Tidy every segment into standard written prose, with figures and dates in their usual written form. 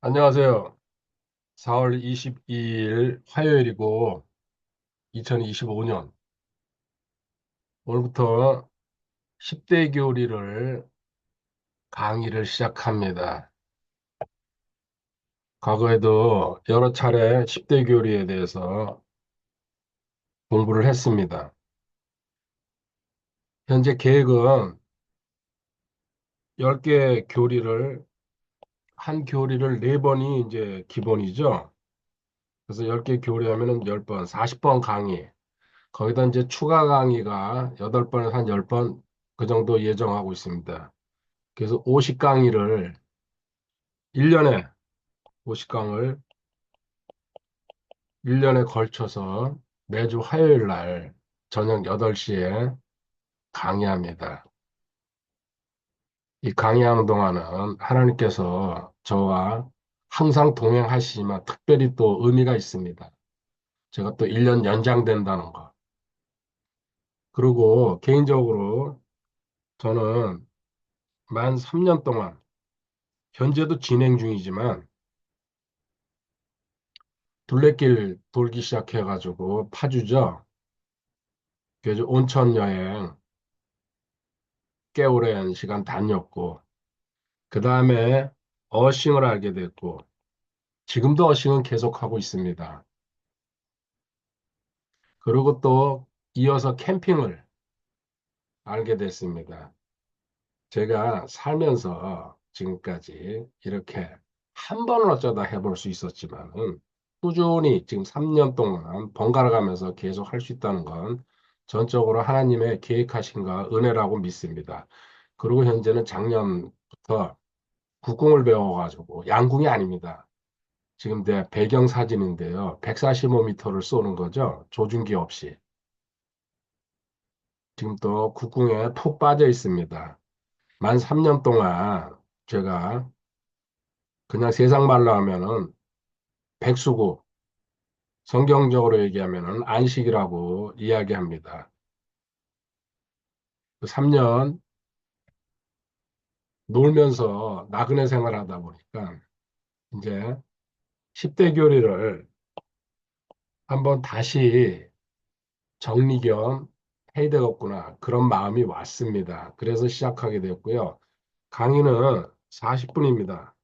안녕하세요. 4월 22일 화요일이고 2025년 오늘부터 10대 교리를 강의를 시작합니다. 과거에도 여러 차례 10대 교리에 대해서 공부를 했습니다. 현재 계획은 10개 교리를 한 교리를 4번이 이제 기본이죠. 그래서 10개 교리 하면은 10번, 40번 강의. 거기다 이제 추가 강의가 8번에서 한 10번 그 정도 예정하고 있습니다. 그래서 50강의를 1년에 50강을 1년에 걸쳐서 매주 화요일 날 저녁 8시에 강의합니다. 이 강의하는 동안은 하나님께서 저와 항상 동행하시지만 특별히 또 의미가 있습니다. 제가 또 1년 연장된다는 거. 그리고 개인적으로 저는 만 3년 동안 현재도 진행 중이지만 둘레길 돌기 시작해가지고 파주죠. 그래서 온천 여행 꽤 오랜 시간 다녔고, 그 다음에 어싱을 알게 됐고, 지금도 어싱은 계속하고 있습니다. 그리고 또 이어서 캠핑을 알게 됐습니다. 제가 살면서 지금까지 이렇게 한 번은 어쩌다 해볼 수 있었지만은 꾸준히 지금 3년 동안 번갈아 가면서 계속 할 수 있다는 건 전적으로 하나님의 계획하신 가 은혜라고 믿습니다. 그리고 현재는 작년부터 국궁을 배워가지고 양궁이 아닙니다. 지금 내 배경 사진인데요. 145m를 쏘는 거죠. 조준기 없이. 지금 또 국궁에 푹 빠져 있습니다. 만 3년 동안 제가 그냥 세상 말로 하면은 백수고 성경적으로 얘기하면은 안식이라고 이야기합니다. 그 3년 놀면서 나그네 생활하다 보니까 이제 10대 교리를 한번 다시 정리 겸 해야 되겠구나. 그런 마음이 왔습니다. 그래서 시작하게 되었고요. 강의는 40분입니다.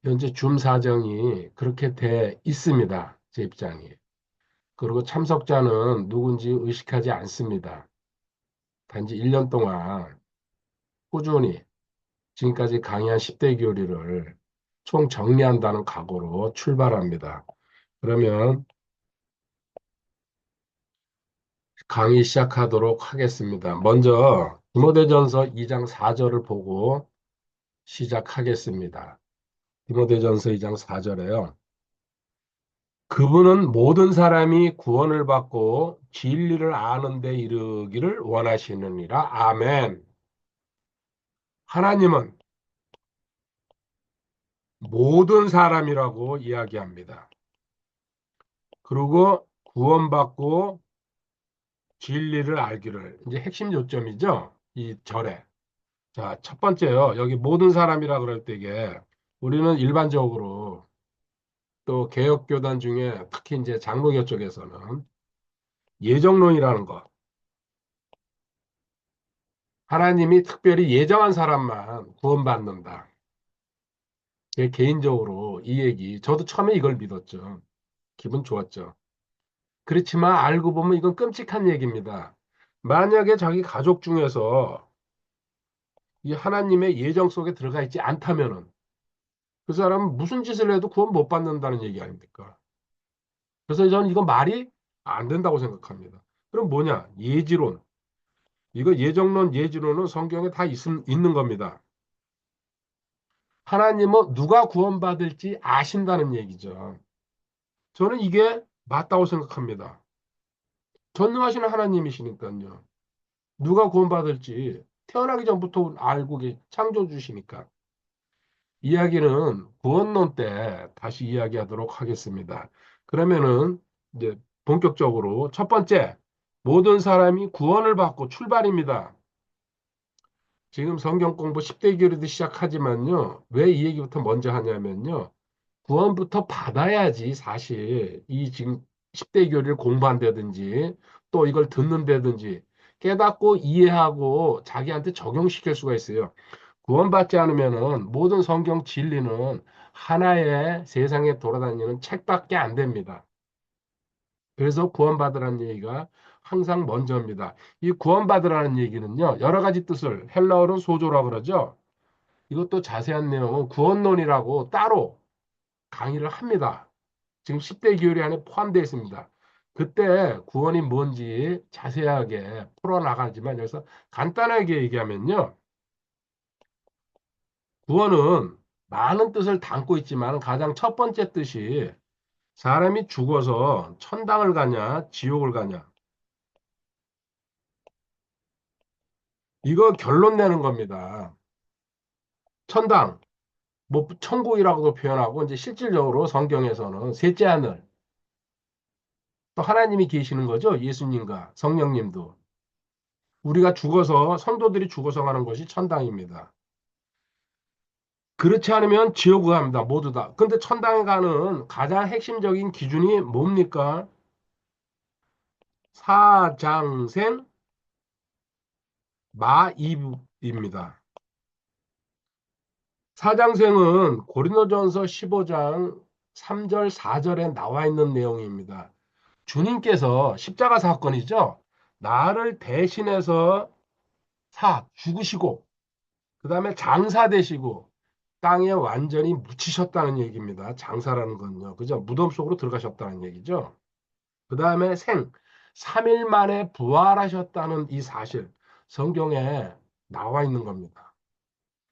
현재 줌 사정이 그렇게 돼 있습니다. 제 입장이. 그리고 참석자는 누군지 의식하지 않습니다. 단지 1년 동안 꾸준히 지금까지 강의한 10대 교리를 총 정리한다는 각오로 출발합니다. 그러면 강의 시작하도록 하겠습니다. 먼저 디모데전서 2장 4절을 보고 시작하겠습니다. 디모데전서 2장 4절에요. 그분은 모든 사람이 구원을 받고 진리를 아는 데 이르기를 원하시느니라. 아멘. 하나님은 모든 사람이라고 이야기합니다. 그리고 구원받고 진리를 알기를. 이제 핵심 요점이죠. 이 절에. 자, 첫 번째요. 여기 모든 사람이라 그럴 때에 우리는 일반적으로 또 개혁교단 중에 특히 이제 장로교 쪽에서는 예정론이라는 것. 하나님이 특별히 예정한 사람만 구원받는다. 제 개인적으로 이 얘기, 저도 처음에 이걸 믿었죠. 기분 좋았죠. 그렇지만 알고 보면 이건 끔찍한 얘기입니다. 만약에 자기 가족 중에서 이 하나님의 예정 속에 들어가 있지 않다면은 그 사람은 무슨 짓을 해도 구원 못 받는다는 얘기 아닙니까? 그래서 저는 이건 말이 안 된다고 생각합니다. 그럼 뭐냐? 예지론. 이거 예정론, 예지론은 성경에 다 있는 겁니다. 하나님은 누가 구원받을지 아신다는 얘기죠. 저는 이게 맞다고 생각합니다. 전능하시는 하나님이시니까요. 누가 구원받을지 태어나기 전부터 알고 창조 주시니까. 이야기는 구원론 때 다시 이야기하도록 하겠습니다. 그러면은 이제 본격적으로 첫 번째, 모든 사람이 구원을 받고 출발입니다. 지금 성경 공부 10대 교리도 시작하지만요. 왜 이 얘기부터 먼저 하냐면요. 구원부터 받아야지 사실 이 지금 10대 교리를 공부한다든지 또 이걸 듣는다든지 깨닫고 이해하고 자기한테 적용시킬 수가 있어요. 구원받지 않으면은 모든 성경 진리는 하나의 세상에 돌아다니는 책밖에 안 됩니다. 그래서 구원받으라는 얘기가 항상 먼저입니다. 이 구원받으라는 얘기는요, 여러 가지 뜻을 헬라어로 소조라 그러죠. 이것도 자세한 내용은 구원론이라고 따로 강의를 합니다. 지금 10대 교리 안에 포함되어 있습니다. 그때 구원이 뭔지 자세하게 풀어나가지만 여기서 간단하게 얘기하면요. 구원은 많은 뜻을 담고 있지만 가장 첫 번째 뜻이 사람이 죽어서 천당을 가냐, 지옥을 가냐. 이거 결론 내는 겁니다. 천당, 뭐 천국이라고도 표현하고 이제 실질적으로 성경에서는 셋째 하늘, 또 하나님이 계시는 거죠. 예수님과 성령님도. 우리가 죽어서 성도들이 죽어서 가는 것이 천당입니다. 그렇지 않으면 지옥을 갑니다. 모두 다. 근데 천당에 가는 가장 핵심적인 기준이 뭡니까? 사장생 마이입니다. 사장생은 고린도전서 15장 3절 4절에 나와 있는 내용입니다. 주님께서 십자가 사건이죠. 나를 대신해서 죽으시고 그다음에 장사 되시고 땅에 완전히 묻히셨다는 얘기입니다. 장사라는 건요. 그죠? 무덤 속으로 들어가셨다는 얘기죠. 그다음에 3일 만에 부활하셨다는 이 사실 성경에 나와 있는 겁니다.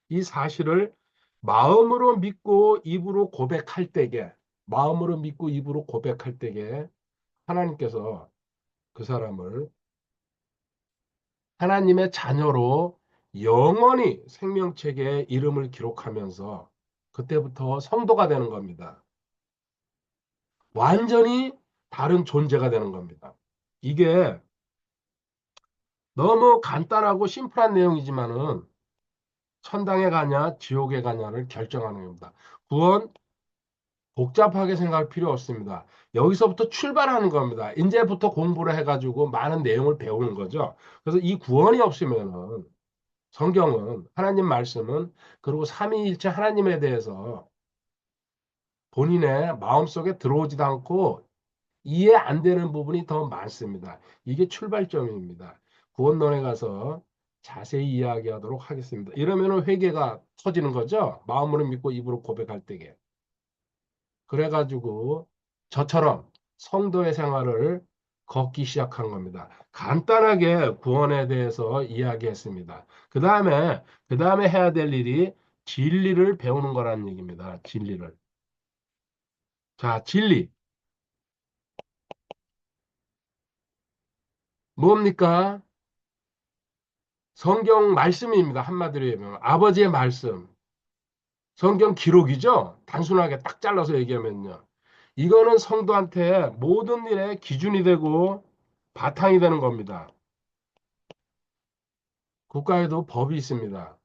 이 사실을 마음으로 믿고 입으로 고백할 때에 마음으로 믿고 입으로 고백할 때에 하나님께서 그 사람을 하나님의 자녀로 영원히 생명책에 이름을 기록하면서 그때부터 성도가 되는 겁니다. 완전히 다른 존재가 되는 겁니다. 이게 너무 간단하고 심플한 내용이지만은 천당에 가냐 지옥에 가냐를 결정하는 겁니다. 구원 복잡하게 생각할 필요 없습니다. 여기서부터 출발하는 겁니다. 이제부터 공부를 해가지고 많은 내용을 배우는 거죠. 그래서 이 구원이 없으면은 성경은 하나님 말씀은 그리고 삼위일체 하나님에 대해서 본인의 마음속에 들어오지도 않고 이해 안 되는 부분이 더 많습니다. 이게 출발점입니다. 구원론에 가서 자세히 이야기하도록 하겠습니다. 이러면 회개가 터지는 거죠. 마음으로 믿고 입으로 고백할 때에. 그래가지고 저처럼 성도의 생활을 걷기 시작한 겁니다. 간단하게 구원에 대해서 이야기했습니다. 그 다음에 해야 될 일이 진리를 배우는 거라는 얘기입니다. 진리를. 자, 진리. 뭡니까? 성경 말씀입니다. 한마디로 얘기하면. 아버지의 말씀. 성경 기록이죠? 단순하게 딱 잘라서 얘기하면요. 이거는 성도한테 모든 일의 기준이 되고 바탕이 되는 겁니다. 국가에도 법이 있습니다.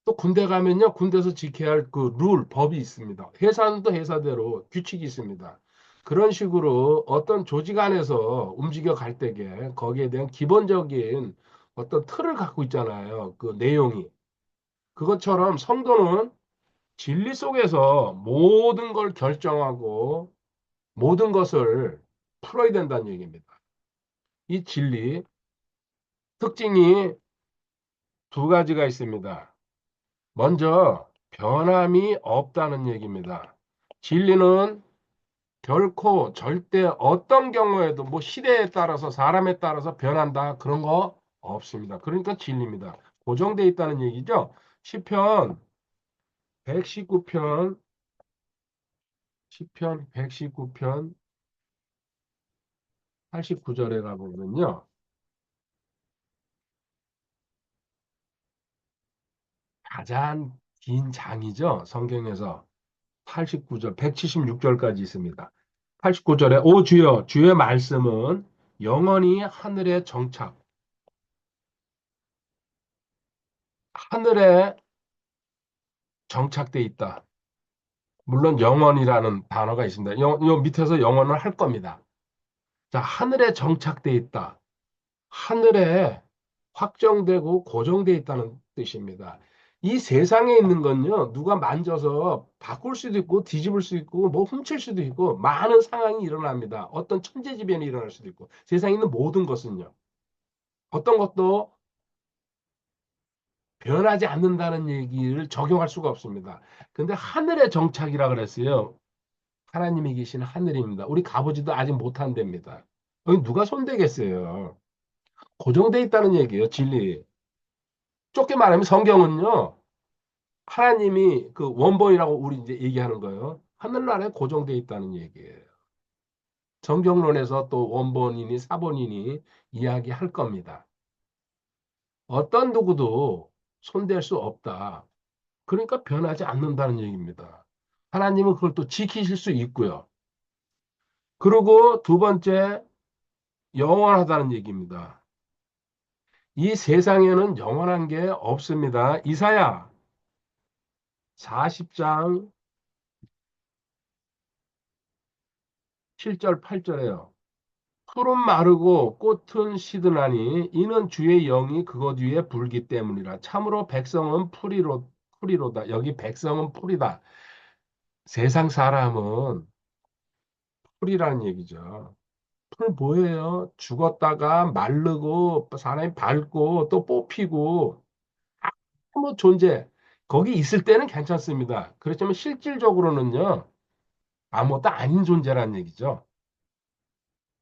또 군대 가면요, 군대에서 지켜야 할 그 법이 있습니다. 회사는 또 회사대로 규칙이 있습니다. 그런 식으로 어떤 조직 안에서 움직여 갈 때에 거기에 대한 기본적인 어떤 틀을 갖고 있잖아요. 그 내용이. 그것처럼 성도는 진리 속에서 모든 걸 결정하고 모든 것을 풀어야 된다는 얘기입니다. 이 진리 특징이 두 가지가 있습니다. 먼저 변함이 없다는 얘기입니다. 진리는 결코 절대 어떤 경우에도 뭐 시대에 따라서 사람에 따라서 변한다 그런 거 없습니다. 그러니까 진리입니다. 고정되어 있다는 얘기죠. 시편 119편 시편 119편 89절에 가보면요. 가장 긴 장이죠. 성경에서 89절, 176절까지 있습니다. 89절에 오 주여, 주의 말씀은 영원히 하늘에 정착, 하늘에 정착돼 있다. 물론 영원이라는 단어가 있습니다. 요 밑에서 영원을 할 겁니다. 자, 하늘에 정착돼 있다. 하늘에 확정되고 고정돼 있다는 뜻입니다. 이 세상에 있는 건요, 누가 만져서 바꿀 수도 있고, 뒤집을 수도 있고, 뭐 훔칠 수도 있고, 많은 상황이 일어납니다. 어떤 천재지변이 일어날 수도 있고, 세상에 있는 모든 것은요, 어떤 것도 변하지 않는다는 얘기를 적용할 수가 없습니다. 근데 하늘의 정착이라 그랬어요. 하나님이 계신 하늘입니다. 우리 가보지도 아직 못한 데입니다. 여기 누가 손대겠어요? 고정돼 있다는 얘기예요, 진리. 좁게 말하면 성경은요, 하나님이 그 원본이라고 우리 이제 얘기하는 거예요. 하늘나라에 고정돼 있다는 얘기예요. 성경론에서 또 원본이니 사본이니 이야기할 겁니다. 어떤 누구도 손댈 수 없다. 그러니까 변하지 않는다는 얘기입니다. 하나님은 그걸 또 지키실 수 있고요. 그리고 두 번째, 영원하다는 얘기입니다. 이 세상에는 영원한 게 없습니다. 이사야 40장 7절 8절에요. 풀은 마르고 꽃은 시드나니 이는 주의 영이 그것 위에 불기 때문이라. 참으로 백성은 풀이로다. 여기 백성은 풀이다. 세상 사람은 풀이라는 얘기죠. 풀 뭐예요? 죽었다가 마르고 사람이 닳고 또 뽑히고 뭐 존재. 거기 있을 때는 괜찮습니다. 그렇지만 실질적으로는요. 아무것도 아닌 존재라는 얘기죠.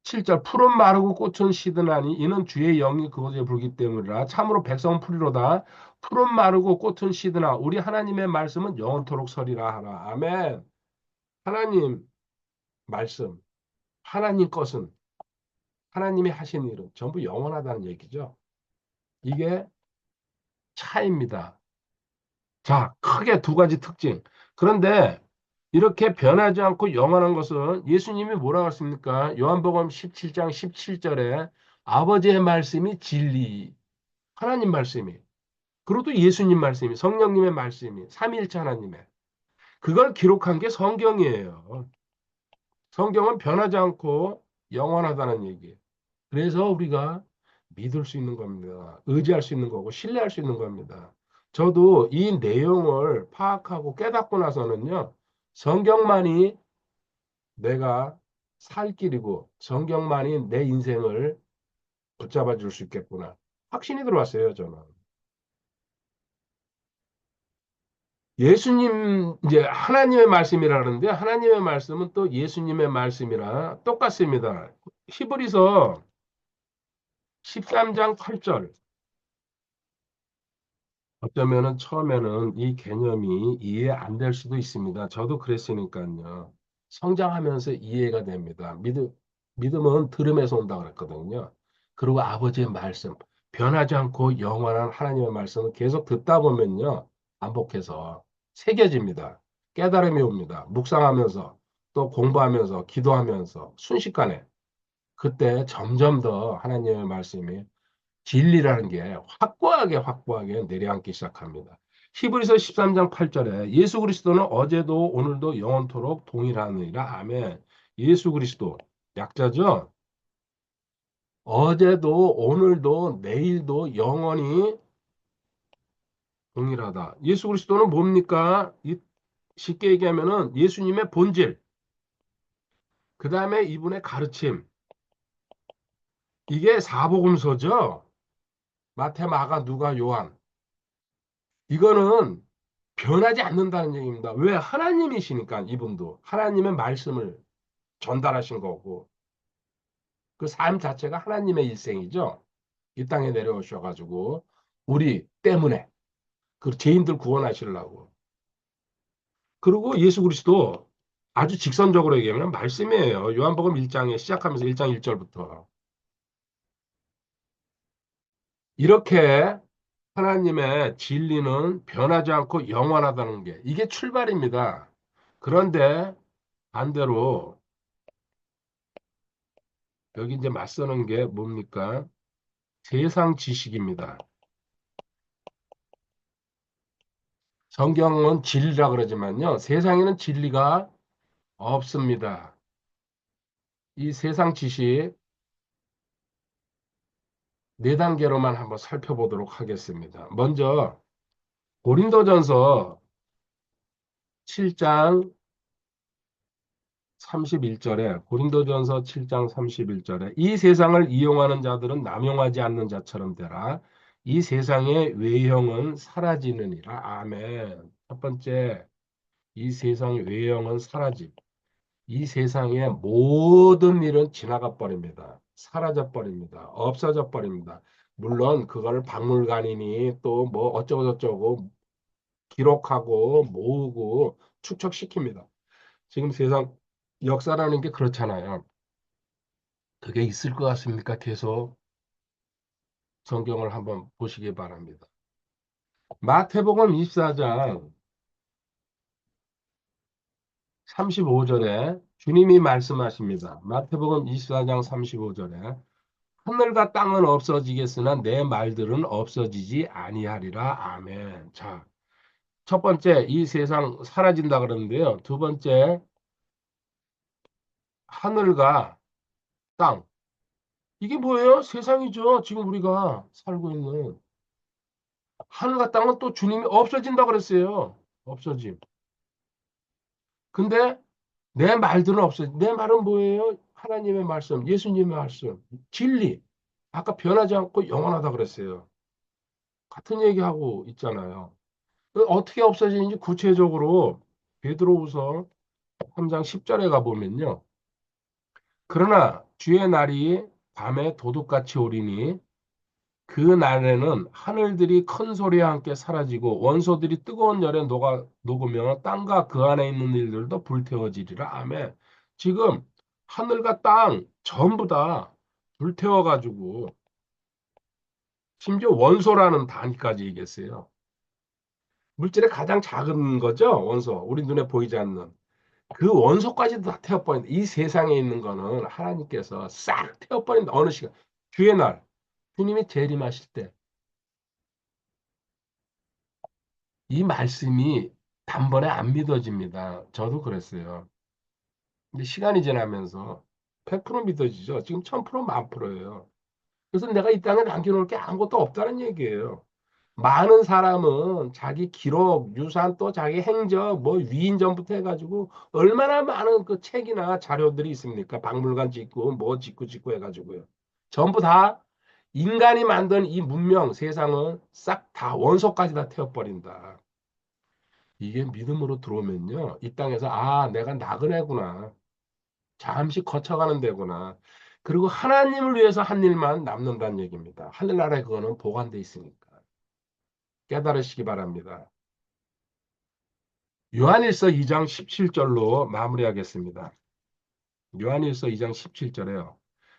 7절 푸른 마르고 꽃은 시드나니 이는 주의 영이 그곳에 불기 때문이라. 참으로 백성은 풀이로다. 푸른 마르고 꽃은 시드나 우리 하나님의 말씀은 영원토록 서리라 하라. 아멘. 하나님 말씀, 하나님 것은 하나님이 하신 일은 전부 영원하다는 얘기죠. 이게 차입니다. 자, 크게 두 가지 특징. 그런데 이렇게 변하지 않고 영원한 것은 예수님이 뭐라고 했습니까? 요한복음 17장 17절에 아버지의 말씀이 진리, 하나님 말씀이, 그리고 또 예수님 말씀이, 성령님의 말씀이, 삼위일체 하나님의. 그걸 기록한 게 성경이에요. 성경은 변하지 않고 영원하다는 얘기예요. 그래서 우리가 믿을 수 있는 겁니다. 의지할 수 있는 거고, 신뢰할 수 있는 겁니다. 저도 이 내용을 파악하고 깨닫고 나서는요, 성경만이 내가 살 길이고, 성경만이 내 인생을 붙잡아 줄 수 있겠구나. 확신이 들어왔어요, 저는. 예수님, 이제 하나님의 말씀이라 그러는데, 하나님의 말씀은 또 예수님의 말씀이라 똑같습니다. 히브리서 13장 8절. 어쩌면은 처음에는 이 개념이 이해 안 될 수도 있습니다. 저도 그랬으니까요. 성장하면서 이해가 됩니다. 믿음은 들음에서 온다 그랬거든요. 그리고 아버지의 말씀, 변하지 않고 영원한 하나님의 말씀을 계속 듣다 보면요. 반복해서 새겨집니다. 깨달음이 옵니다. 묵상하면서 또 공부하면서 기도하면서 순식간에 그때 점점 더 하나님의 말씀이 진리라는 게 확고하게 내려앉기 시작합니다. 히브리서 13장 8절에 예수 그리스도는 어제도 오늘도 영원토록 동일하느니라. 아멘. 예수 그리스도 약자죠. 어제도 오늘도 내일도 영원히 동일하다. 예수 그리스도는 뭡니까? 쉽게 얘기하면은 예수님의 본질, 그 다음에 이분의 가르침. 이게 사복음서죠. 마태, 마가, 누가, 요한. 이거는 변하지 않는다는 얘기입니다. 왜? 하나님이시니까 이분도 하나님의 말씀을 전달하신 거고 그 삶 자체가 하나님의 일생이죠. 이 땅에 내려오셔가지고 우리 때문에 그 죄인들 구원하시려고. 그리고 예수 그리스도 아주 직선적으로 얘기하면 말씀이에요. 요한복음 1장에 시작하면서 1장 1절부터 이렇게 하나님의 진리는 변하지 않고 영원하다는 게 이게 출발입니다. 그런데 반대로 여기 이제 맞서는 게 뭡니까? 세상 지식입니다. 성경은 진리라 그러지만요. 세상에는 진리가 없습니다. 이 세상 지식 네 단계로만 한번 살펴보도록 하겠습니다. 먼저 고린도전서 7장 31절에 고린도전서 7장 31절에 이 세상을 이용하는 자들은 남용하지 않는 자처럼 되라. 이 세상의 외형은 사라지느니라. 아멘. 첫 번째, 이 세상의 외형은 사라짐. 이 세상의 모든 일은 지나가 버립니다. 사라져 버립니다. 없어져 버립니다. 물론 그걸 박물관이니 또 뭐 어쩌고저쩌고 기록하고 모으고 축적시킵니다. 지금 세상 역사라는 게 그렇잖아요. 그게 있을 것 같습니까? 계속 성경을 한번 보시기 바랍니다. 마태복음 24장 35절에 주님이 말씀하십니다. 마태복음 24장 35절에 하늘과 땅은 없어지겠으나 내 말들은 없어지지 아니하리라. 아멘. 자, 첫 번째 이 세상 사라진다 그러는데요. 두 번째 하늘과 땅. 이게 뭐예요? 세상이죠. 지금 우리가 살고 있는 하늘과 땅은 또 주님이 없어진다 그랬어요. 없어짐. 근데 내 말들은 없어져. 내 말은 뭐예요? 하나님의 말씀, 예수님의 말씀, 진리. 아까 변하지 않고 영원하다 그랬어요. 같은 얘기하고 있잖아요. 어떻게 없어지는지 구체적으로 베드로후서 3장 10절에 가보면요. 그러나 주의 날이 밤에 도둑같이 오리니 그 날에는 하늘들이 큰 소리와 함께 사라지고 원소들이 뜨거운 열에 녹으며 땅과 그 안에 있는 일들도 불태워지리라. 아멘. 지금 하늘과 땅 전부 다 불태워가지고 심지어 원소라는 단위까지 얘기했어요. 물질의 가장 작은 거죠. 원소. 우리 눈에 보이지 않는. 그 원소까지도 다 태워버린다. 이 세상에 있는 거는 하나님께서 싹 태워버린다. 어느 시간. 주의 날. 주님이 재림하실 때. 이 말씀이 단번에 안 믿어집니다. 저도 그랬어요. 근데 시간이 지나면서 100% 믿어지죠. 지금 1000% 만 프로예요. 그래서 내가 이 땅에 남겨놓을 게 아무것도 없다는 얘기예요. 많은 사람은 자기 기록, 유산 또 자기 행적, 뭐 위인전부터 해가지고 얼마나 많은 그 책이나 자료들이 있습니까? 박물관 짓고 뭐 짓고 해가지고요. 전부 다 인간이 만든 이 문명, 세상은 싹 다 원소까지 다 태워버린다. 이게 믿음으로 들어오면요. 이 땅에서 아, 내가 나그네구나. 잠시 거쳐가는 데구나. 그리고 하나님을 위해서 한 일만 남는다는 얘기입니다. 하늘나라에 그거는 보관돼 있으니까. 깨달으시기 바랍니다. 요한일서 2장 17절로 마무리하겠습니다. 요한일서 2장 17절에요.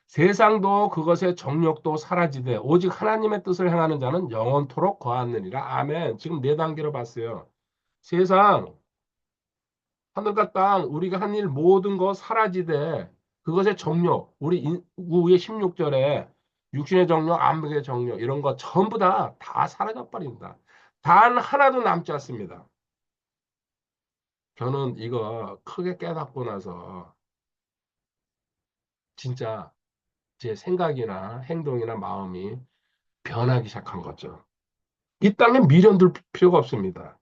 세상도 그것의 정욕도 사라지되 오직 하나님의 뜻을 행하는 자는 영원토록 거하느니라. 아멘. 지금 네 단계로 봤어요. 세상 하늘과 땅, 우리가 한 일 모든 거 사라지되 그것의 정욕, 우리 우의 16절에 육신의 정욕, 안목의 정욕 이런 거 전부 다 사라져 버린다. 단 하나도 남지 않습니다. 저는 이거 크게 깨닫고 나서 진짜 제 생각이나 행동이나 마음이 변하기 시작한 거죠. 이 땅에 미련 둘 필요가 없습니다.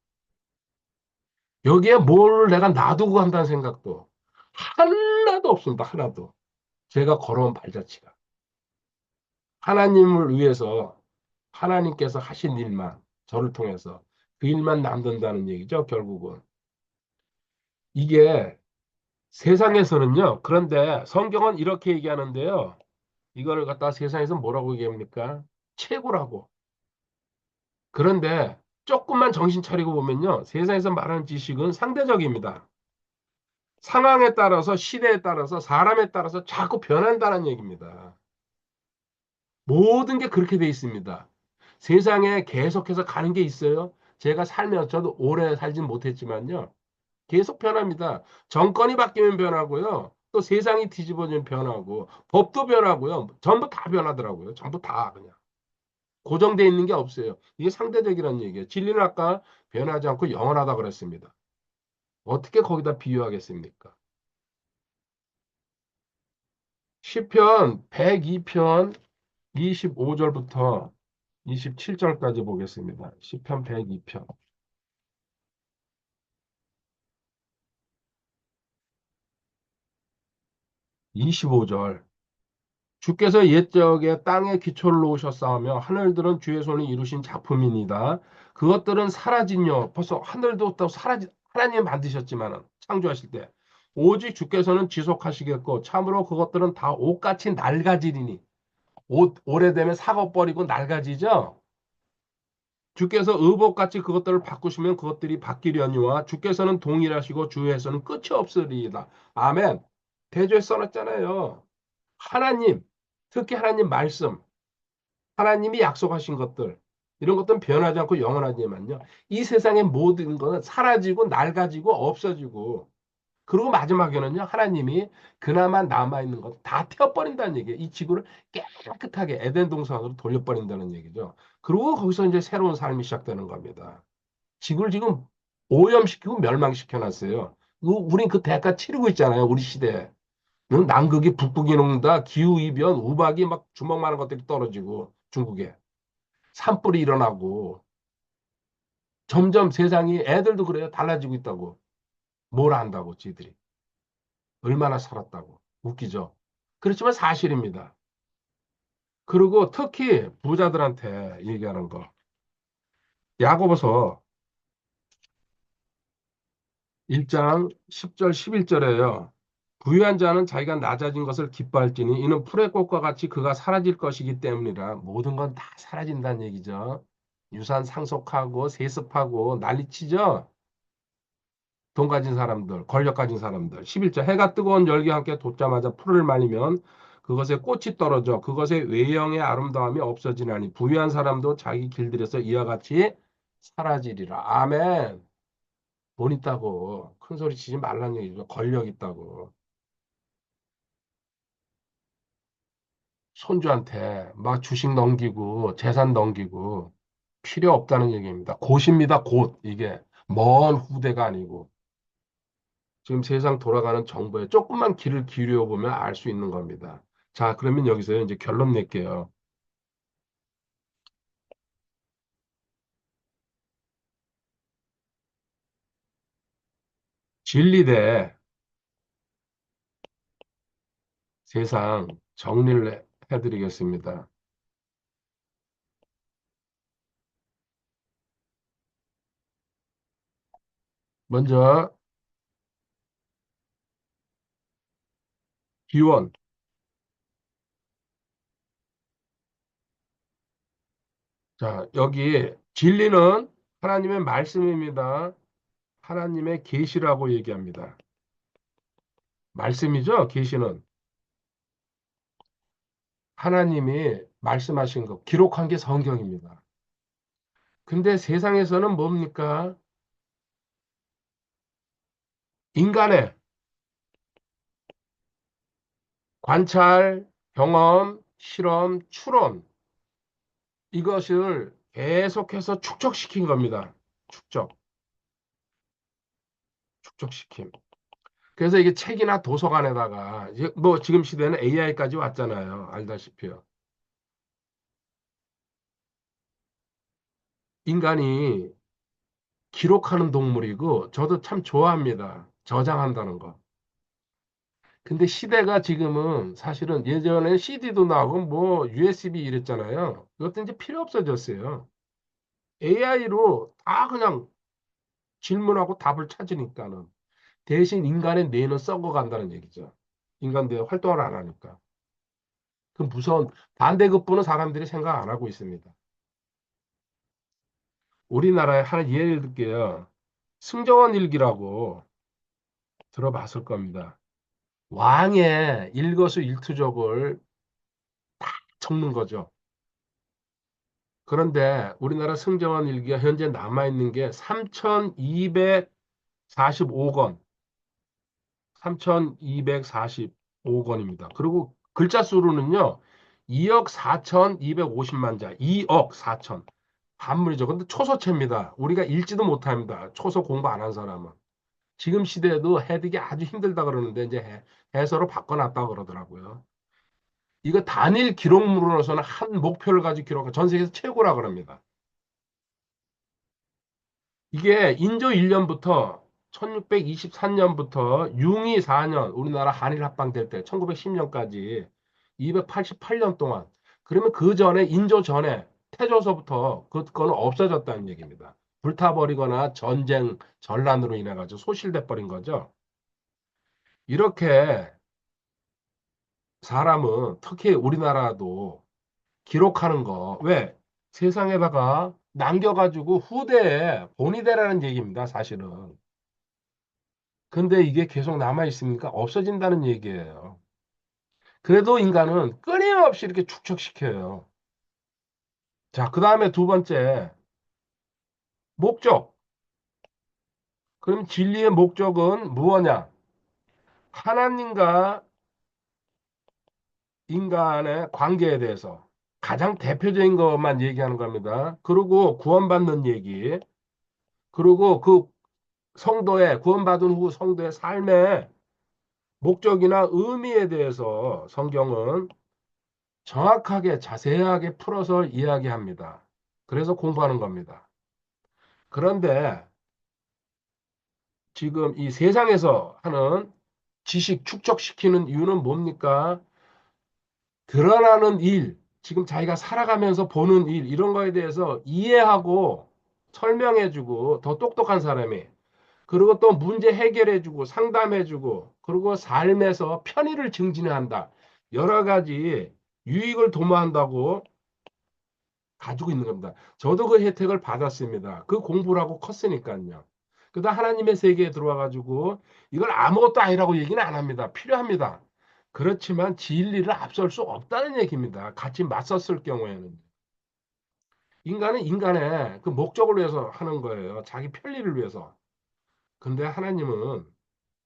여기에 뭘 내가 놔두고 한다는 생각도 하나도 없습니다. 하나도. 제가 걸어온 발자취가. 하나님을 위해서 하나님께서 하신 일만 저를 통해서 그 일만 남는다는 얘기죠. 결국은 이게 세상에서는요. 그런데 성경은 이렇게 얘기하는데요. 이거를 갖다 세상에서 뭐라고 얘기합니까? 최고라고. 그런데 조금만 정신 차리고 보면요. 세상에서 말하는 지식은 상대적입니다. 상황에 따라서 시대에 따라서 사람에 따라서 자꾸 변한다는 얘기입니다. 모든 게 그렇게 돼 있습니다. 세상에 계속해서 가는 게 있어요. 제가 살면 저도 오래 살진 못했지만요. 계속 변합니다. 정권이 바뀌면 변하고요. 또 세상이 뒤집어지면 변하고 법도 변하고요. 전부 다 변하더라고요. 전부 다 그냥. 고정되어 있는 게 없어요. 이게 상대적이라는 얘기예요. 진리는 아까 변하지 않고 영원하다 그랬습니다. 어떻게 거기다 비유하겠습니까? 시편 102편 25절부터 27절까지 보겠습니다. 시편 102편 25절. 주께서 옛적에 땅에 기초를 놓으셨사오며 하늘들은 주의 손이 이루신 작품이니다. 그것들은 사라진요. 벌써 하늘도 또 하나님이 만드셨지만 창조하실 때 오직 주께서는 지속하시겠고 참으로 그것들은 다 옷같이 낡아지리니 옷 오래되면 삭아버리고 낡아지죠. 주께서 의복같이 그것들을 바꾸시면 그것들이 바뀌려니와 주께서는 동일하시고 주에서는 끝이 없으리이다. 아멘. 대조에 써놨잖아요. 하나님, 특히 하나님 말씀, 하나님이 약속하신 것들, 이런 것들은 변하지 않고 영원하지만요. 이 세상의 모든 것은 사라지고 낡아지고 없어지고, 그리고 마지막에는요, 하나님이 그나마 남아있는 것 다 태워버린다는 얘기예요. 이 지구를 깨끗하게 에덴 동산으로 돌려버린다는 얘기죠. 그리고 거기서 이제 새로운 삶이 시작되는 겁니다. 지구를 지금 오염시키고 멸망시켜놨어요. 우린 그 대가 치르고 있잖아요, 우리 시대에. 남극이 북극이 녹는다. 기후이변, 우박이 막 주먹만한 것들이 떨어지고 중국에 산불이 일어나고 점점 세상이 애들도 그래요. 달라지고 있다고. 뭘 안다고 지들이. 얼마나 살았다고. 웃기죠. 그렇지만 사실입니다. 그리고 특히 부자들한테 얘기하는 거. 야고보서 1장 10절 11절에요. 부유한 자는 자기가 낮아진 것을 기뻐할지니 이는 풀의 꽃과 같이 그가 사라질 것이기 때문이라. 모든 건 다 사라진다는 얘기죠. 유산 상속하고 세습하고 난리치죠. 돈 가진 사람들, 권력 가진 사람들. 11절 해가 뜨거운 열기와 함께 돋자마자 풀을 말리면 그것에 꽃이 떨어져 그것의 외형의 아름다움이 없어지나니 부유한 사람도 자기 길들여서 이와 같이 사라지리라. 아멘. 돈 있다고 큰 소리 치지 말라는 얘기죠. 권력 있다고. 손주한테 막 주식 넘기고 재산 넘기고 필요 없다는 얘기입니다. 곧입니다. 곧 이게 먼 후대가 아니고 지금 세상 돌아가는 정보에 조금만 귀를 기울여 보면 알 수 있는 겁니다. 자, 그러면 여기서 이제 결론 낼게요. 진리 대 세상 정리를 해드리겠습니다. 먼저 기원. 자, 여기 진리는 하나님의 말씀입니다. 하나님의 계시라고 얘기합니다. 말씀이죠, 계시는. 하나님이 말씀하신 것, 기록한 게 성경입니다. 근데 세상에서는 뭡니까? 인간의 관찰, 경험, 실험, 추론, 이것을 계속해서 축적시킨 겁니다. 축적, 축적시킴. 그래서 이게 책이나 도서관에다가, 이제 뭐 지금 시대는 AI까지 왔잖아요. 알다시피요. 인간이 기록하는 동물이고, 저도 참 좋아합니다. 저장한다는 거. 근데 시대가 지금은 사실은 예전에 CD도 나오고 뭐 USB 이랬잖아요. 그것도 이제 필요 없어졌어요. AI로 다 그냥 질문하고 답을 찾으니까는 대신 인간의 뇌는 썩어간다는 얘기죠. 인간 뇌 활동을 안 하니까. 그 무서운 반대급부는 사람들이 생각 안 하고 있습니다. 우리나라에 하나 예를 들게요. 승정원 일기라고 들어봤을 겁니다. 왕의 일거수일투족을 적는 거죠. 그런데 우리나라 승정원 일기가 현재 남아있는 게 3,245건, 3,245건입니다. 그리고 글자 수로는요, 2억 4,250만 자. 2억 4천. 반문이죠. 근데 초소체입니다. 우리가 읽지도 못합니다. 초소 공부 안 한 사람은. 지금 시대에도 해득이 아주 힘들다 그러는데 이제 해서로 바꿔놨다 그러더라고요. 이거 단일 기록물로서는 한 목표를 가지고 기록한 전 세계에서 최고라 그럽니다. 이게 인조 1년부터 1623년부터 융이 4년 우리나라 한일 합방될 때 1910년까지 288년 동안 그러면 그 전에 인조 전에 태조서부터 그거는 없어졌다는 얘기입니다. 불타버리거나 전쟁 전란으로 인해 가지고 소실돼 버린 거죠. 이렇게 사람은 특히 우리나라도 기록하는 거 왜 세상에다가 남겨가지고 후대에 본이 되라는 얘기입니다. 사실은. 근데 이게 계속 남아 있으니까 없어진다는 얘기예요. 그래도 인간은 끊임없이 이렇게 축적시켜요. 자, 그 다음에 두 번째, 목적. 그럼 진리의 목적은 무엇냐? 하나님과 인간의 관계에 대해서 가장 대표적인 것만 얘기하는 겁니다. 그리고 구원받는 얘기, 그리고 그 성도의, 구원받은 후 성도의 삶의 목적이나 의미에 대해서 성경은 정확하게 자세하게 풀어서 이야기합니다. 그래서 공부하는 겁니다. 그런데 지금 이 세상에서 하는 지식 축적시키는 이유는 뭡니까? 드러나는 일, 지금 자기가 살아가면서 보는 일, 이런 거에 대해서 이해하고 설명해주고 더 똑똑한 사람이 그리고 또 문제 해결해주고 상담해주고 그리고 삶에서 편의를 증진한다. 여러 가지 유익을 도모한다고 가지고 있는 겁니다. 저도 그 혜택을 받았습니다. 그 공부를 하고 컸으니까요. 그다 하나님의 세계에 들어와 가지고 이걸 아무것도 아니라고 얘기는 안 합니다. 필요합니다. 그렇지만 진리를 앞설 수 없다는 얘기입니다. 같이 맞섰을 경우에는. 인간은 인간의 그 목적을 위해서 하는 거예요. 자기 편리를 위해서. 근데 하나님은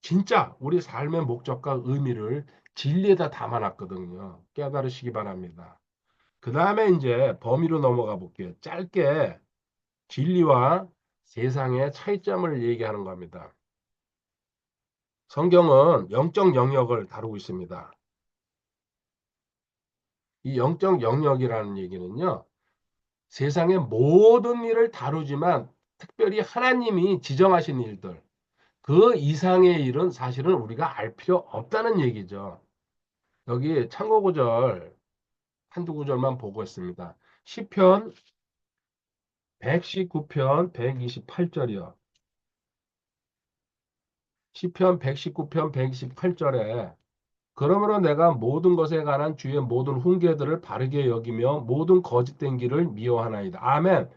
진짜 우리 삶의 목적과 의미를 진리에다 담아놨거든요. 깨달으시기 바랍니다. 그 다음에 이제 범위로 넘어가 볼게요. 짧게 진리와 세상의 차이점을 얘기하는 겁니다. 성경은 영적 영역을 다루고 있습니다. 이 영적 영역이라는 얘기는요, 세상의 모든 일을 다루지만 특별히 하나님이 지정하신 일들, 그 이상의 일은 사실은 우리가 알 필요 없다는 얘기죠. 여기 참고 구절 한두 구절만 보고 있습니다. 시편 119편 128절이요. 시편 119편 128절에 그러므로 내가 모든 것에 관한 주의 모든 훈계들을 바르게 여기며 모든 거짓된 길을 미워하나이다. 아멘.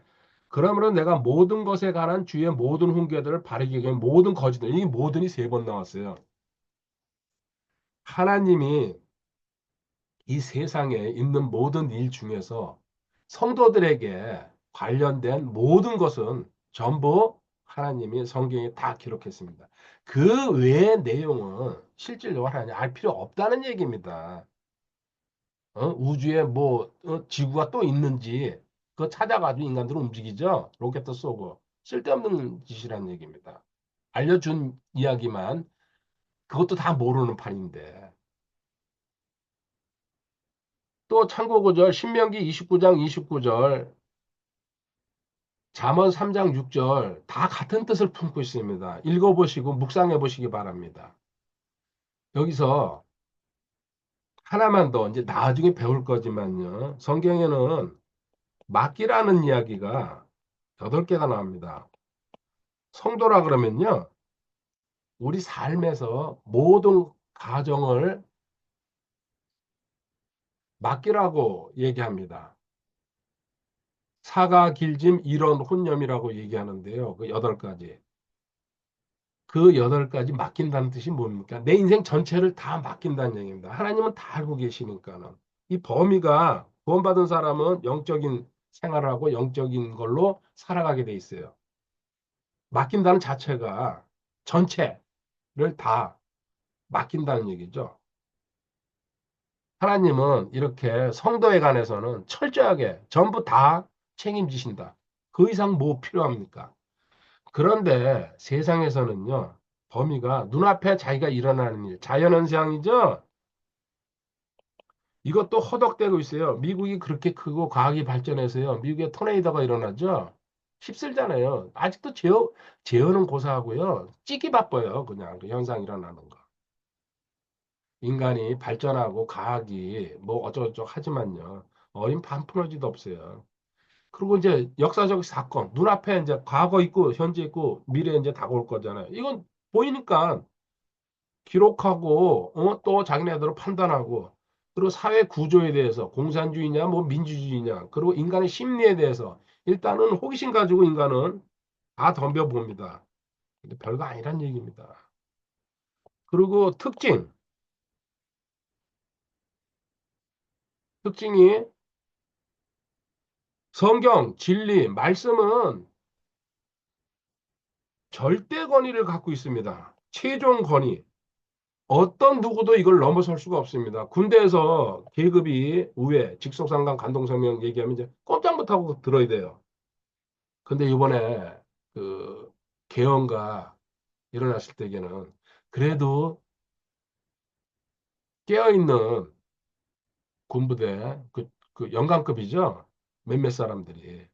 그러므로 내가 모든 것에 관한 주의 모든 훈계들을 바르게 여기며 모든 거짓된 이 모든이 세 번 나왔어요. 하나님이 이 세상에 있는 모든 일 중에서 성도들에게 관련된 모든 것은 전부 하나님이 성경에 다 기록했습니다. 그 외의 내용은 실질적으로 하나님 알 필요 없다는 얘기입니다. 우주에 뭐 지구가 또 있는지 그거 찾아가지고 인간들은 움직이죠. 로켓도 쏘고 쓸데없는 짓이라는 얘기입니다. 알려준 이야기만 그것도 다 모르는 판인데 또 참고구절 신명기 29장 29절 잠언 3장 6절 다 같은 뜻을 품고 있습니다. 읽어보시고 묵상해 보시기 바랍니다. 여기서 하나만 더 이제 나중에 배울 거지만요. 성경에는 맡기라는 이야기가 8개가 나옵니다. 성도라 그러면요. 우리 삶에서 모든 가정을 맡기라고 얘기합니다. 사가 길짐 이론 혼념이라고 얘기하는데요. 그 8가지. 그 8가지 맡긴다는 뜻이 뭡니까? 내 인생 전체를 다 맡긴다는 얘기입니다. 하나님은 다 알고 계시니까는. 이 범위가 구원받은 사람은 영적인 생활을 하고 영적인 걸로 살아가게 돼 있어요. 맡긴다는 자체가 전체를 다 맡긴다는 얘기죠. 하나님은 이렇게 성도에 관해서는 철저하게 전부 다 책임지신다. 그 이상 뭐 필요합니까? 그런데 세상에서는요, 범위가 눈앞에 자기가 일어나는 일, 자연현상이죠? 이것도 허덕대고 있어요. 미국이 그렇게 크고 과학이 발전해서요. 미국에 토네이도가 일어나죠? 휩쓸잖아요. 아직도 제어는 고사하고요. 찍기 바빠요. 그냥 그 현상 일어나는 거. 인간이 발전하고 과학이 뭐 어쩌고저쩌고 하지만요. 어린 반푼어지도 없어요. 그리고 이제 역사적 사건, 눈앞에 이제 과거 있고 현재 있고 미래 이제 다가올 거잖아요. 이건 보이니까 기록하고 또 자기네들로 판단하고 그리고 사회 구조에 대해서 공산주의냐 뭐 민주주의냐 그리고 인간의 심리에 대해서 일단은 호기심 가지고 인간은 다 덤벼봅니다. 근데 별거 아니란 얘기입니다. 그리고 특징이 성경, 진리, 말씀은 절대 권위를 갖고 있습니다. 최종 권위. 어떤 누구도 이걸 넘어설 수가 없습니다. 군대에서 계급이 우회, 직속상관, 간동성명 얘기하면 이제 꼼짝 못하고 들어야 돼요. 근데 이번에 그 개헌가 일어났을 때에는 그래도 깨어있는 군부대, 그 영관급이죠. 몇몇 사람들이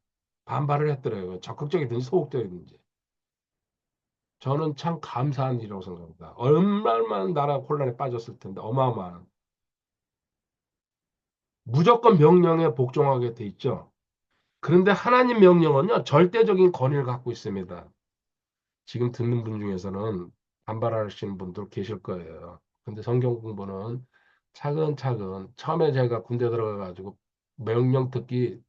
반발을 했더라고요. 적극적이든지 소극적이든지. 저는 참 감사한 일이라고 생각합니다. 얼마나 나라 혼란에 빠졌을 텐데 어마어마한. 무조건 명령에 복종하게 돼 있죠. 그런데 하나님 명령은요, 절대적인 권위를 갖고 있습니다. 지금 듣는 분 중에서는 반발하시는 분들 계실 거예요. 근데 성경 공부는 차근차근, 처음에 제가 군대 들어가가지고 명령 듣기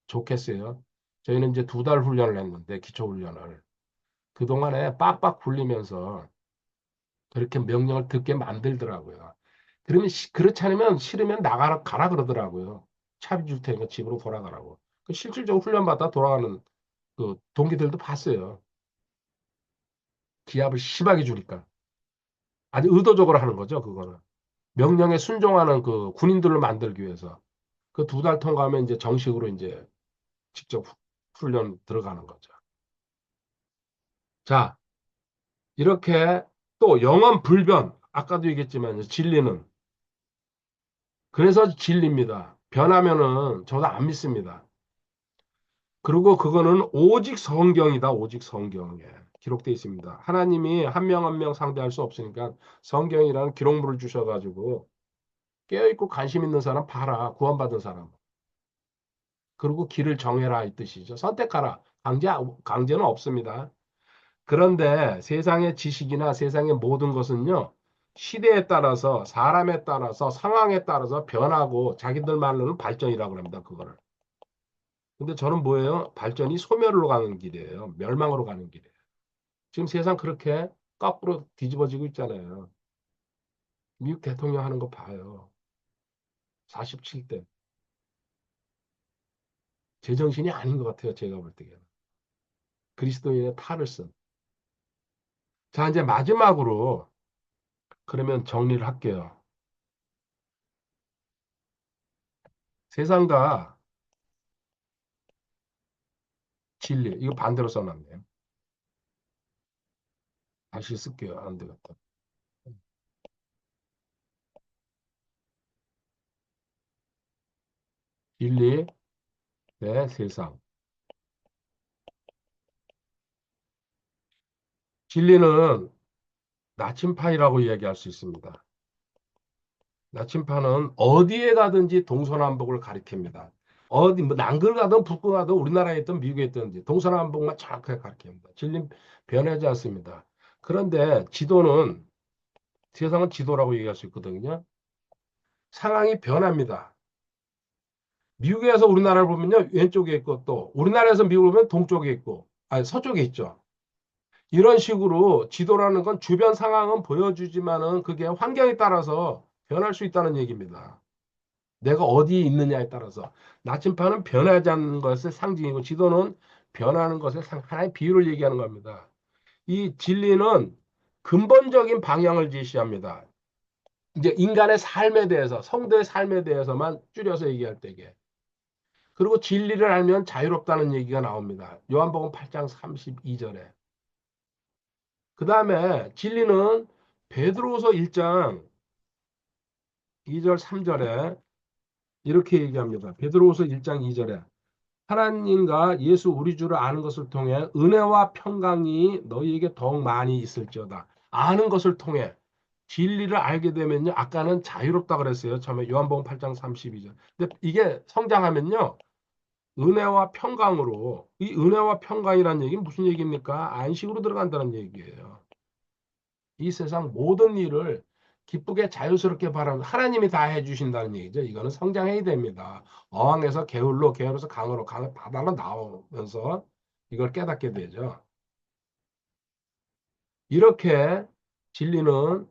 좋겠어요. 저희는 이제 2달 훈련을 했는데, 기초훈련을. 그동안에 빡빡 굴리면서 그렇게 명령을 듣게 만들더라고요. 그러면 그렇지 않으면 싫으면 나가라 가라 그러더라고요. 차비 줄 테니까 집으로 돌아가라고. 그 실질적으로 훈련받다 돌아가는 그 동기들도 봤어요. 기합을 심하게 주니까. 아주 의도적으로 하는 거죠, 그거는. 명령에 순종하는 그 군인들을 만들기 위해서. 그 2달 통과하면 이제 정식으로 이제 직접 훈련 들어가는 거죠. 자, 이렇게 또 영원 불변. 아까도 얘기했지만 진리는. 그래서 진리입니다. 변하면은 저도 안 믿습니다. 그리고 그거는 오직 성경이다. 오직 성경에 기록되어 있습니다. 하나님이 한 명 한 명 상대할 수 없으니까 성경이라는 기록물을 주셔가지고 깨어있고 관심 있는 사람 봐라. 구원받은 사람. 그리고 길을 정해라 이 뜻이죠. 선택하라. 강제는 없습니다. 그런데 세상의 지식이나 세상의 모든 것은요. 시대에 따라서 사람에 따라서 상황에 따라서 변하고 자기들 말로는 발전이라고 합니다. 그거를. 근데 저는 뭐예요? 발전이 소멸로 가는 길이에요. 멸망으로 가는 길이에요. 지금 세상 그렇게 거꾸로 뒤집어지고 있잖아요. 미국 대통령 하는 거 봐요. 47대. 제정신이 아닌 것 같아요. 제가 볼 때는. 그리스도인의 탈을 쓴. 자, 이제 마지막으로 그러면 정리를 할게요. 세상과 진리. 이거 반대로 써놨네요. 다시 쓸게요. 안 되겠다. 진리 대 세상. 진리는 나침판이라고 이야기할 수 있습니다. 나침판은 어디에 가든지 동서남북을 가리킵니다. 어디 뭐 남극 가든 북극 가든 우리나라에 있든 미국에 있든지 동서남북만 정확하게 가리킵니다. 진리는 변하지 않습니다. 그런데 지도는 세상은 지도라고 얘기할 수 있거든요. 상황이 변합니다. 미국에서 우리나라를 보면요 왼쪽에 있고 또 우리나라에서 미국을 보면 동쪽에 있고 아니 서쪽에 있죠. 이런 식으로 지도라는 건 주변 상황은 보여주지만은 그게 환경에 따라서 변할 수 있다는 얘기입니다. 내가 어디에 있느냐에 따라서 나침판은 변하지 않는 것의 상징이고 지도는 변하는 것의 하나의 비유를 얘기하는 겁니다. 이 진리는 근본적인 방향을 제시합니다. 이제 인간의 삶에 대해서, 성도의 삶에 대해서만 줄여서 얘기할 때게. 그리고 진리를 알면 자유롭다는 얘기가 나옵니다. 요한복음 8장 32절에. 그 다음에 진리는 베드로후서 1장 2절 3절에 이렇게 얘기합니다. 베드로후서 1장 2절에 하나님과 예수 우리 주를 아는 것을 통해 은혜와 평강이 너희에게 더욱 많이 있을지어다. 아는 것을 통해 진리를 알게 되면요. 아까는 자유롭다 그랬어요. 처음에 요한복음 8장 32절. 근데 이게 성장하면요. 은혜와 평강으로 이 은혜와 평강이라는 얘기는 무슨 얘기입니까? 안식으로 들어간다는 얘기예요. 이 세상 모든 일을 기쁘게 자유스럽게 바라는 하나님이 다 해주신다는 얘기죠. 이거는 성장해야 됩니다. 어항에서 게을로, 게을러서 강으로, 강 바다로 나오면서 이걸 깨닫게 되죠. 이렇게 진리는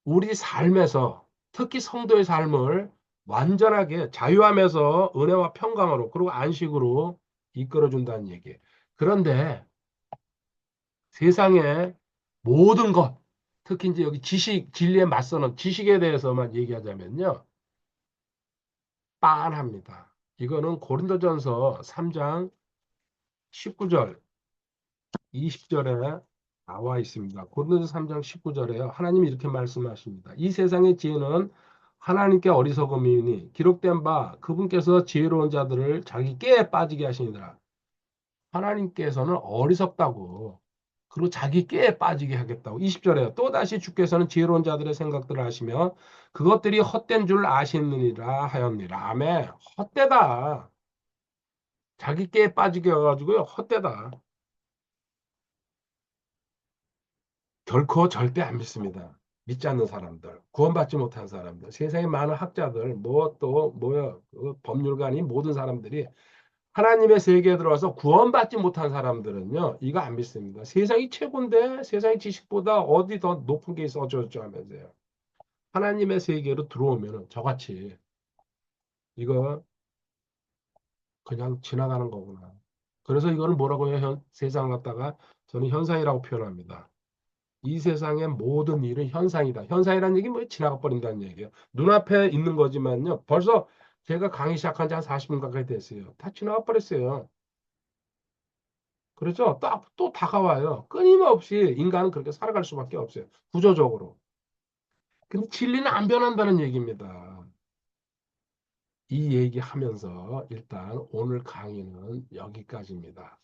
우리 삶에서 특히 성도의 삶을 완전하게 자유하면서 은혜와 평강으로 그리고 안식으로 이끌어준다는 얘기예요. 그런데 세상의 모든 것, 특히 이제 여기 지식, 진리에 맞서는 지식에 대해서만 얘기하자면요. 빤합니다. 이거는 고린도전서 3장 19절, 20절에 나와 있습니다. 고린도전서 3장 19절에요. 하나님이 이렇게 말씀하십니다. 이 세상의 지혜는 하나님께 어리석음이니 기록된 바 그분께서 지혜로운 자들을 자기 깨에 빠지게 하시니라. 하나님께서는 어리석다고 그리고 자기 깨에 빠지게 하겠다고 20절에요. 또다시 주께서는 지혜로운 자들의 생각들을 아시며 그것들이 헛된 줄 아시느니라 하였느니라. 아멘. 헛되다. 자기 깨에 빠지게 해가지고요. 헛되다. 결코 절대 안 믿습니다. 믿지 않는 사람들, 구원받지 못한 사람들, 세상에 많은 학자들, 뭐 또 뭐야 그 법률가니 모든 사람들이 하나님의 세계에 들어와서 구원받지 못한 사람들은요, 이거 안 믿습니다. 세상이 최고인데 세상의 지식보다 어디 더 높은 게 있어 어쩌고저쩌고 하면서요. 하나님의 세계로 들어오면은 저같이 이거 그냥 지나가는 거구나. 그래서 이거는 뭐라고 해요? 세상 갖다가 저는 현상이라고 표현합니다. 이 세상의 모든 일은 현상이다. 현상이라는 얘기 뭐 지나가 버린다는 얘기예요. 눈앞에 있는 거지만요. 벌써 제가 강의 시작한 지 한 40분 가까이 됐어요. 다 지나가 버렸어요. 그렇죠? 또 다가와요. 끊임없이 인간은 그렇게 살아갈 수밖에 없어요. 구조적으로. 근데 진리는 안 변한다는 얘기입니다. 이 얘기하면서 일단 오늘 강의는 여기까지입니다.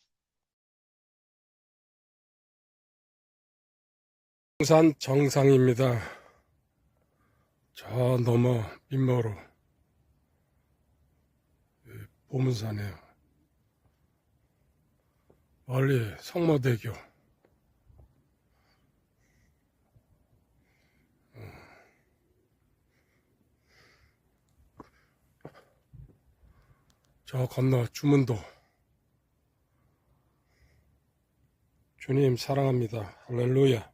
산 정상입니다. 저 너머 민머로 보문사네요. 멀리 성모대교. 저 건너 주문도. 주님 사랑합니다. 할렐루야.